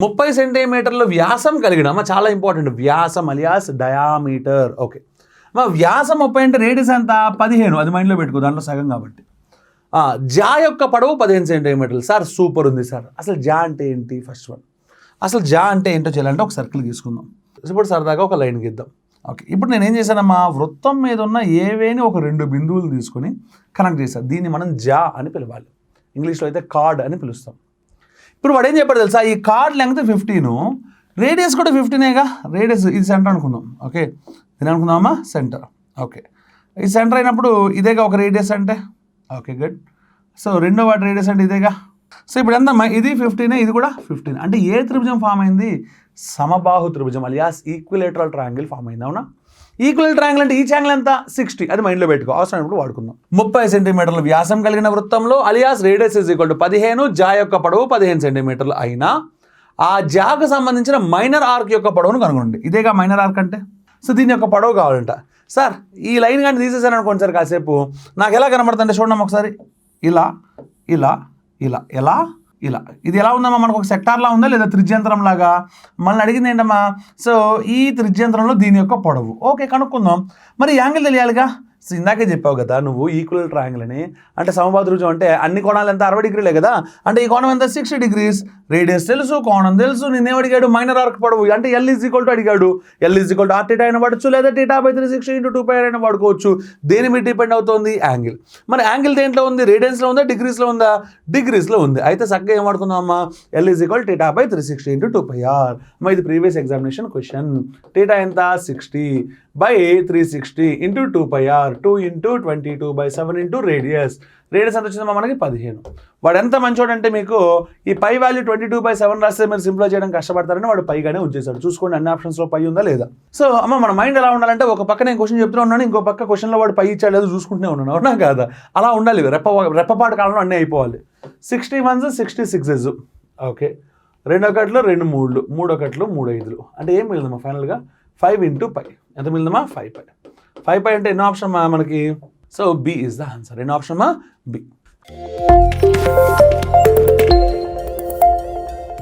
30 సెంటీమీటర్ల వ్యాసం కలిగిన చాలా ఇంపార్టెంట్ వ్యాసం అలియాస్ డయామీటర్. ఓకే, మా వ్యాసం 30 అంటే రేడియస్ ఎంత 15, అది మైండ్లో పెట్టుకో, దాంట్లో సగం కాబట్టి. జా యొక్క పొడవు 15 సెంటీమీటర్లు. సార్ సూపర్ ఉంది సార్. అసలు జా అంటే ఏంటి? ఫస్ట్ వన్ అసలు జా అంటే ఏంటో చేయాలంటే ఒక సర్కిల్ తీసుకుందాం. ఇప్పుడు సరదాగా ఒక లైన్ గీద్దాం. ఓకే, ఇప్పుడు నేను ఏం చేశానమ్మా, వృత్తం మీద ఉన్న ఏవేని ఒక 2 బిందువులు తీసుకొని కనెక్ట్ చేశాను. దీన్ని మనం జా అని పిలవాలి, ఇంగ్లీష్లో అయితే కార్డ్ అని పిలుస్తాం. ఇప్పుడు వాడు ఏం చెప్పాడు తెలుసా, ఈ కార్డ్ లెంగ్త్ 15, రేడియస్ కూడా 15ఏగా. రేడియస్ ఇది సెంటర్ అనుకుందాం. ఓకే, దీని అనుకుందామా సెంటర్. ఓకే, ఇది సెంటర్ అయినప్పుడు ఇదేగా ఒక రేడియస్ అంటే. Okay good. సో రెండో వాటి రేడియస్ అంటే ఇదేగా. సో ఇప్పుడు ఎంత, ఇది 15, ఇది కూడా 15. అంటే ఏ త్రిభుజం ఫామ్ అయింది? సమబాహు త్రిభుజం అలియాస్ ఈక్విలేటరల్ ట్రయాంగిల్ ఫామ్ అయింది. అవునా? ఈక్వల్ ట్రయాంగిల్ అంటే ఈచ్ యాంగిల్ ఎంత 60, అది మైండ్లో పెట్టుకో, అవసరమైనప్పుడు వాడుకుందాం. 30 సెంటీమీటర్ల వ్యాసం కలిగిన వృత్తంలో alias radius is equal to 15, జా యొక్క పొడవు 15 సెంటీమీటర్లు అయినా ఆ జాకు సంబంధించిన మైనర్ ఆర్క్ యొక్క పొడవును కనుగొనండి. ఇదేగా మైనర్ ఆర్క్ అంటే. సో దీని యొక్క పొడవు కావాలంట. సార్ ఈ లైన్ కానీ తీసేసాను అనుకోండి సార్, కాసేపు నాకు ఎలా కనబడుతుందంటే చూడడం ఒకసారి, ఇలా ఇలా ఇలా ఎలా ఇలా. ఇది ఎలా ఉందమ్మా, మనకు ఒక సెక్టార్లా ఉందా లేదా త్రిజ్యంత్రం లాగా? మళ్ళీ అడిగింది ఏంటమ్మా, సో ఈ త్రిజ్యంత్రంలో దీని యొక్క పొడవు. ఓకే కనుక్కుందాం. మరి యాంగిల్ తెలియాలిగా. సో ఇందాకే చెప్పావు కదా నువ్వు ఈక్వల్ ట్రయాంగిల్ అని. అంటే సమబాహు త్రిభుజం అంటే అన్ని కోణాలు ఎంత 60 డిగ్రీలే కదా. అంటే ఈ కోణం ఎంత 60 డిగ్రీస్. రేడియస్ తెలుసు, కోణం తెలుసు. నేనేం అడిగాడు, మైనర్ ఆర్క్ పొడవు అంటే L ఈజ్ ఈక్వల్ టు అడిగాడు. L is equal to r θ అయినా వాడచ్చు, లేదా θ/360 × 2πr అయినా వాడుకోవచ్చు. దేని మీద డిపెండ్ అవుతుంది? యాంగిల్. మరి యాంగిల్ దేంట్లో ఉంది? రేడియన్స్లో ఉందా డిగ్రీస్లో ఉందా? డిగ్రీస్లో ఉంది. అయితే చక్కగా ఏం వాడుకుందాం అమ్మా, L ఈజ్ ఈక్వల్ θ/360 × 2πr. అమ్మా ఇది ప్రీవియస్ ఎగ్జామినేషన్ క్వశ్చన్. θ ఎంత 60/360 × 2πr, 2 × 22/7 × రేడియస్. రేడియస్ ఎంత వచ్చిందమ్మా మనకి 15. వాడు ఎంత మంచోడు అంటే మీకు ఈ పై వాల్యూ 22/7 రాస్తే మీరు సింప్లిఫై చేయడం కష్టపడతారని వాడు పైగానే ఉంచేశాడు. చూసుకోండి అన్ని ఆప్షన్స్లో పై ఉందా లేదా. సో అమ్మ మన మైండ్ ఎలా ఉండాలంటే, ఒక పక్క నేను క్వశ్చన్ చెప్తూ ఉన్నాను, ఇంకో పక్క క్వశ్చన్లో వాడు పై ఇచ్చాడు లేదు చూసుకుంటూనే ఉన్నాను. అవునా కాదా? అలా ఉండాలి. రెప్పపాటు కాలంలో అన్నీ అయిపోవాలి. 61s 66s. ఓకే, 2 ఒకట్లు 2 3లు, 3 ఒకట్లు 3 5లు. అంటే ఏం మిగిలిందమ్మా ఫైనల్గా 5 × π. ఎంత మిగిలిందమ్మా 5π. 5π అంటే ఎన్నో ఆప్షన్ మనకి? So B is the answer. ఎన్నో ఆప్షన్ బి.